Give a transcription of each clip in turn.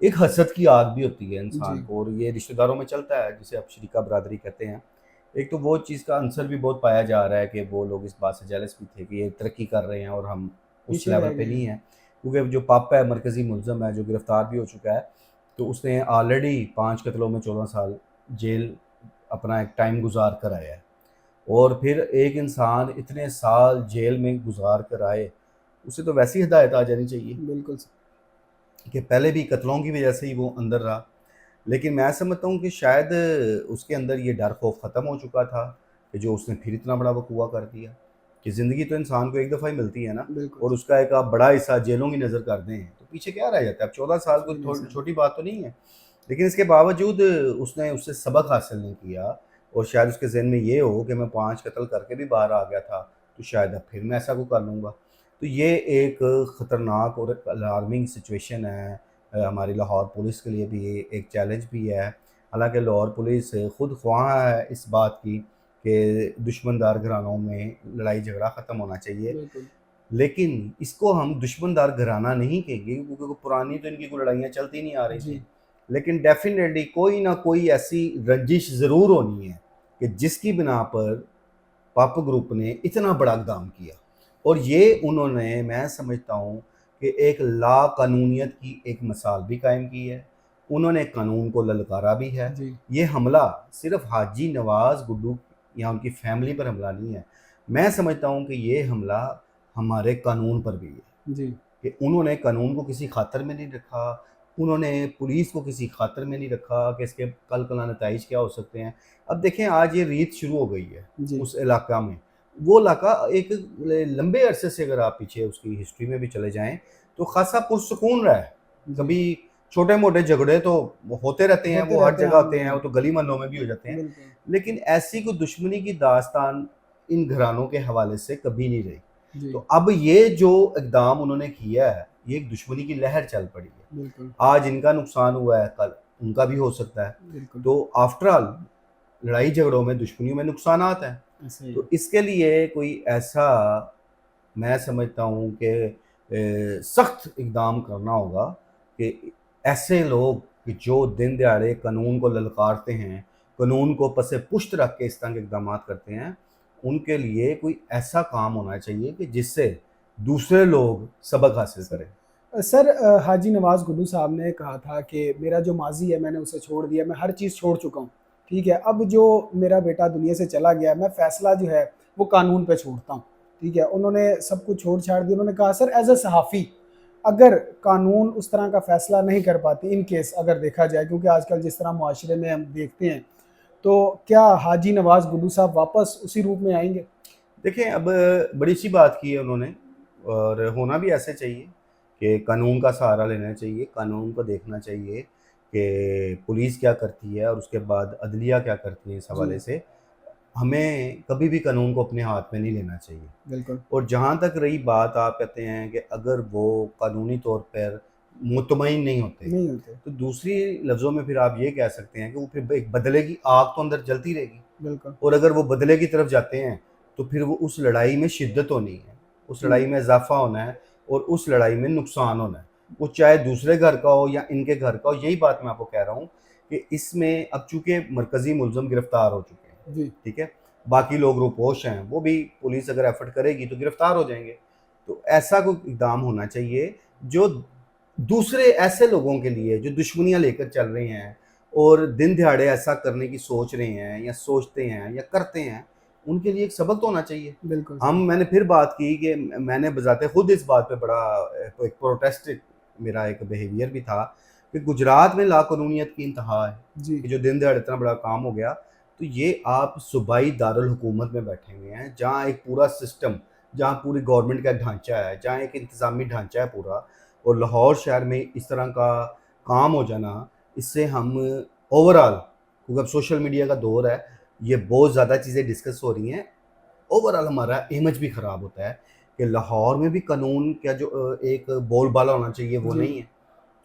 ایک حسد کی آگ بھی ہوتی ہے انسان جی کو، اور یہ رشتہ داروں میں چلتا ہے جسے آپ شریکہ برادری کہتے ہیں. ایک تو وہ چیز کا عنصر بھی بہت پایا جا رہا ہے کہ وہ لوگ اس بات سے جیلس بھی تھے کہ یہ ترقی کر رہے ہیں اور ہم اس پیچھے لیول رہ پہ گئے ہیں. نہیں ہیں. کیونکہ جو پاپا ہے مرکزی ملزم ہے جو گرفتار بھی ہو چکا ہے، تو اس نے آلریڈی 5 قتلوں میں 14 سال جیل اپنا ایک ٹائم گزار کر آیا ہے. اور پھر ایک انسان اتنے سال جیل میں گزار کر آئے، اسے تو ویسی ہدایت آ جانی چاہیے بالکل کہ پہلے بھی قتلوں کی وجہ سے ہی وہ اندر رہا. لیکن میں سمجھتا ہوں کہ شاید اس کے اندر یہ ڈر خوف ختم ہو چکا تھا کہ جو اس نے پھر اتنا بڑا وقوع کر دیا کہ زندگی تو انسان کو ایک دفعہ ہی ملتی ہے نا، بالکل اور اس کا ایک آپ بڑا حصہ جیلوں کی نظر کر دیں تو پیچھے کیا رہ جاتا ہے. اب 14 سال کوئی نہیں کو سر. چھوٹی بات تو نہیں ہے. لیکن اس کے باوجود اس نے اس سے سبق حاصل نہیں کیا، اور شاید اس کے ذہن میں یہ ہو کہ میں 5 قتل کر کے بھی باہر آ گیا تھا تو شاید اب پھر میں ایسا کو کر لوں گا. تو یہ ایک خطرناک اور الارمنگ سچویشن ہے ہماری لاہور پولیس کے لیے بھی، ایک چیلنج بھی ہے. حالانکہ لاہور پولیس خود خواہاں ہے اس بات کی کہ دشمن دار گھرانوں میں لڑائی جھگڑا ختم ہونا چاہیے، بالکل لیکن اس کو ہم دشمن دار گھرانہ نہیں کہیں گے کیونکہ پرانی تو ان کی کوئی لڑائیاں چلتی نہیں آ رہی جی تھیں. لیکن ڈیفینیٹلی کوئی نہ کوئی ایسی رنجش ضرور ہونی ہے کہ جس کی بنا پر پاپا گروپ نے اتنا بڑا اقدام کیا. اور یہ انہوں نے، میں سمجھتا ہوں کہ ایک لا قانونیت کی ایک مثال بھی قائم کی ہے. انہوں نے قانون کو للکارا بھی ہے. جی یہ حملہ صرف حاجی نواز گڈو یا ان کی فیملی پر حملہ نہیں ہے، میں سمجھتا ہوں کہ یہ حملہ ہمارے قانون پر بھی ہے جی کہ انہوں نے قانون کو کسی خاطر میں نہیں رکھا، انہوں نے پولیس کو کسی خاطر میں نہیں رکھا کہ اس کے کل کلا نتائج کیا ہو سکتے ہیں. اب دیکھیں آج یہ ریت شروع ہو گئی ہے جی اس علاقہ میں. وہ علاقہ ایک لمبے عرصے سے اگر آپ پیچھے اس کی ہسٹری میں بھی چلے جائیں تو خاصا پرسکون رہا ہے. جی کبھی چھوٹے موٹے جھگڑے تو ہوتے رہتے ہیں، ہوتے وہ ہر رہتے ہیں جگہ عام ہوتے ہیں، ہے. وہ تو گلی محلوں میں بھی ہو جاتے ہیں. بالکل لیکن ایسی کوئی دشمنی کی داستان ان گھرانوں کے حوالے سے کبھی نہیں رہی. جی تو اب یہ جو اقدام انہوں نے کیا ہے یہ ایک دشمنی کی لہر چل پڑی ہے. بالکل آج ان کا نقصان ہوا ہے، کل ان کا بھی ہو سکتا ہے. بالکل تو آفٹر آل لڑائی جھگڑوں میں دشمنیوں میں نقصانات ہیں. ایسا ہی تو اس کے لیے کوئی ایسا میں سمجھتا ہوں کہ سخت اقدام کرنا ہوگا کہ ایسے لوگ کہ جو دن دیہڑے قانون کو للکارتے ہیں، قانون کو پس پشت رکھ کے اس طرح کے اقدامات کرتے ہیں، ان کے لیے کوئی ایسا کام ہونا چاہیے کہ جس سے دوسرے لوگ سبق حاصل کریں. سر حاجی نواز گڈو صاحب نے کہا تھا کہ میرا جو ماضی ہے میں نے اسے چھوڑ دیا، میں ہر چیز چھوڑ چکا ہوں. ٹھیک ہے، اب جو میرا بیٹا دنیا سے چلا گیا میں فیصلہ جو ہے وہ قانون پہ چھوڑتا ہوں. ٹھیک ہے، انہوں نے سب کچھ چھوڑ چھاڑ دیا. انہوں نے کہا سر ایز اے صحافی اگر قانون اس طرح کا فیصلہ نہیں کر پاتی ان کیس اگر دیکھا جائے، کیونکہ آج کل جس طرح معاشرے میں ہم دیکھتے ہیں، تو کیا حاجی نواز گڈو صاحب واپس اسی روپ میں آئیں گے؟ دیکھیں اب بڑی سی بات کی ہے انہوں نے، اور ہونا بھی ایسے چاہیے کہ قانون کا سہارا لینا چاہیے، قانون کو دیکھنا چاہیے کہ پولیس کیا کرتی ہے اور اس کے بعد عدلیہ کیا کرتی ہے. اس جی حوالے سے ہمیں کبھی بھی قانون کو اپنے ہاتھ میں نہیں لینا چاہیے. بالکل اور جہاں تک رہی بات، آپ کہتے ہیں کہ اگر وہ قانونی طور پر مطمئن نہیں ہوتے نہیں ہوتے. تو دوسری لفظوں میں پھر آپ یہ کہہ سکتے ہیں کہ وہ پھر ایک بدلے کی آگ تو اندر جلتی رہے گی. بالکل اور اگر وہ بدلے کی طرف جاتے ہیں تو پھر وہ اس لڑائی میں شدت ہونی ہے، اس جی لڑائی میں اضافہ ہونا ہے، اور اس لڑائی میں نقصان ہونا ہے، وہ چاہے دوسرے گھر کا ہو یا ان کے گھر کا ہو. یہی بات میں آپ کو کہہ رہا ہوں کہ اس میں اب چونکہ مرکزی ملزم گرفتار ہو چکے ہیں، جی ٹھیک ہے، باقی لوگ روپوش ہیں، وہ بھی پولیس اگر ایفرٹ کرے گی تو گرفتار ہو جائیں گے. تو ایسا کوئی اقدام ہونا چاہیے جو دوسرے ایسے لوگوں کے لیے جو دشمنیاں لے کر چل رہے ہیں اور دن دہاڑے ایسا کرنے کی سوچ رہے ہیں یا سوچتے ہیں یا کرتے ہیں، ان کے لیے ایک سبق تو ہونا چاہیے. بالکل صحیح. میں نے پھر بات کی کہ میں نے بذات خود اس بات پہ بڑا ایک پروٹیسٹ میرا ایک بیہیویئر بھی تھا کہ گجرات میں لا قانونیت کی انتہا ہے جی کہ جو دن دہاڑے اتنا بڑا کام ہو گیا. تو یہ آپ صوبائی دارالحکومت میں بیٹھے ہوئے ہیں جہاں ایک پورا سسٹم، جہاں پوری گورنمنٹ کا ڈھانچہ ہے، جہاں ایک انتظامی ڈھانچہ ہے پورا، اور لاہور شہر میں اس طرح کا کام ہو جانا، اس سے ہم اوور آل، کیونکہ اب سوشل میڈیا کا دور ہے، یہ بہت زیادہ چیزیں ڈسکس ہو رہی ہیں، اوور آل ہمارا امیج بھی خراب ہوتا ہے کہ لاہور میں بھی قانون کا جو ایک بول بالا ہونا چاہیے وہ جی نہیں ہے.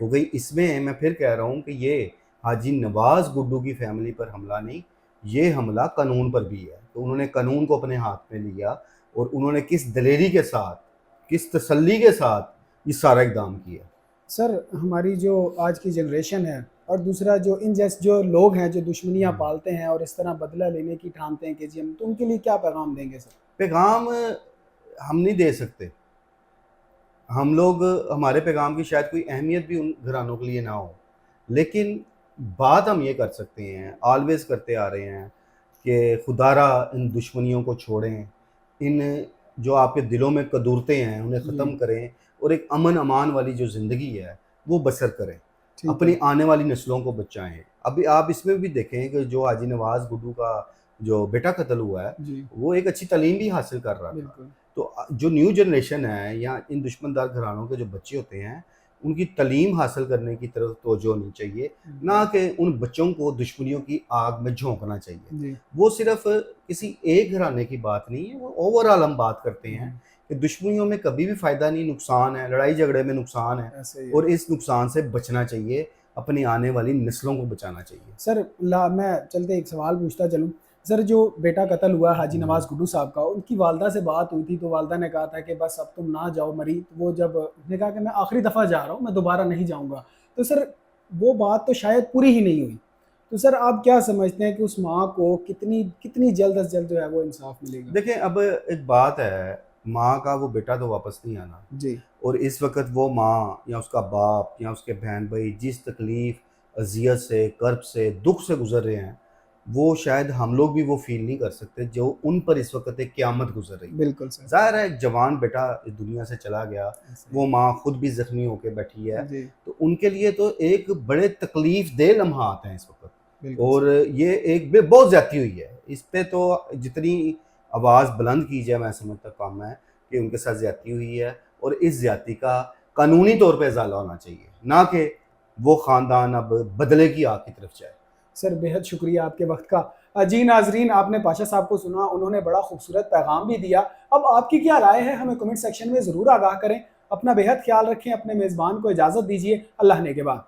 کیونکہ اس میں میں پھر کہہ رہا ہوں کہ یہ حاجی نواز گڈو کی فیملی پر حملہ نہیں، یہ حملہ قانون پر بھی ہے. تو انہوں نے قانون کو اپنے ہاتھ میں لیا اور انہوں نے کس دلیری کے ساتھ، کس تسلی کے ساتھ یہ سارا اقدام کیا. سر ہماری جو آج کی جنریشن ہے اور دوسرا جو ان جیسے جو لوگ ہیں جو دشمنیاں پالتے ہیں اور اس طرح بدلہ لینے کی ٹھانتے ہیں کہ جی ہم، تو ان کے لیے کیا پیغام دیں گے سر؟ پیغام ہم نہیں دے سکتے. ہم لوگ، ہمارے پیغام کی شاید کوئی اہمیت بھی ان گھرانوں کے لیے نہ ہو، لیکن بات ہم یہ کر سکتے ہیں، آلویز کرتے آ رہے ہیں کہ خدا را ان دشمنیوں کو چھوڑیں، ان جو آپ کے دلوں میں قدورتیں ہیں انہیں ختم کریں، اور ایک امن امان والی جو زندگی ہے وہ بسر کریں، اپنی آنے والی نسلوں کو بچائیں. ابھی آپ اس میں بھی دیکھیں کہ جو حاجی نواز گڈو کا جو بیٹا قتل ہوا ہے وہ ایک اچھی تعلیم بھی حاصل کر رہا تھا. تو جو نیو جنریشن ہے یا ان دشمن دار گھرانوں کے جو بچے ہوتے ہیں ان کی تعلیم حاصل کرنے کی طرف توجہ ہونی چاہیے، نہ کہ ان بچوں کو دشمنیوں کی آگ میں جھونکنا چاہیے. وہ صرف کسی ایک گھرانے کی بات نہیں ہے، وہ اوورآل ہم بات کرتے ہیں کہ دشمنیوں میں کبھی بھی فائدہ نہیں، نقصان ہے، لڑائی جھگڑے میں نقصان ہے، اور اس نقصان سے بچنا چاہیے، اپنی آنے والی نسلوں کو بچانا چاہیے. سر میں چلتے ایک سوال پوچھتا چلوں سر. جو بیٹا قتل ہوا حاجی نواز گڈو صاحب کا، ان کی والدہ سے بات ہوئی تھی تو والدہ نے کہا تھا کہ بس اب تم نہ جاؤ مری. وہ جب نے کہا کہ میں آخری دفعہ جا رہا ہوں، میں دوبارہ نہیں جاؤں گا، تو سر وہ بات تو شاید پوری ہی نہیں ہوئی. تو سر آپ کیا سمجھتے ہیں کہ اس ماں کو کتنی جلد از جلد جو ہے وہ انصاف ملے گا؟ دیکھیں اب ایک بات ہے، ماں کا وہ بیٹا تو واپس نہیں آنا، جی. اور اس وقت وہ ماں یا اس کا باپ یا اس کے بہن بھائی جس تکلیف، اذیت سے، کرب سے، دکھ سے گزر رہے ہیں، وہ شاید ہم لوگ بھی وہ فیل نہیں کر سکتے جو ان پر اس وقت ایک قیامت گزر رہی ہے. بالکل سر. ظاہر ہے ایک جوان بیٹا اس دنیا سے چلا گیا، وہ ماں خود بھی زخمی ہو کے بیٹھی ہے، تو ان کے لیے تو ایک بڑے تکلیف دہ لمحات ہیں اس وقت. اور یہ ایک بہت زیادتی ہوئی ہے، اس پہ تو جتنی آواز بلند کی جائے میں سمجھتا کام ہے کہ ان کے ساتھ زیادتی ہوئی ہے، اور اس زیادتی کا قانونی طور پہ ازالہ ہونا چاہیے، نہ کہ وہ خاندان اب بدلے کی آگ کی طرف جائے. سر بہت شکریہ آپ کے وقت کا. جی ناظرین، آپ نے پاشا صاحب کو سنا، انہوں نے بڑا خوبصورت پیغام بھی دیا. اب آپ کی کیا رائے ہے ہمیں کمنٹ سیکشن میں ضرور آگاہ کریں. اپنا بہت خیال رکھیں، اپنے میزبان کو اجازت دیجیے. اللہ نے کے بعد.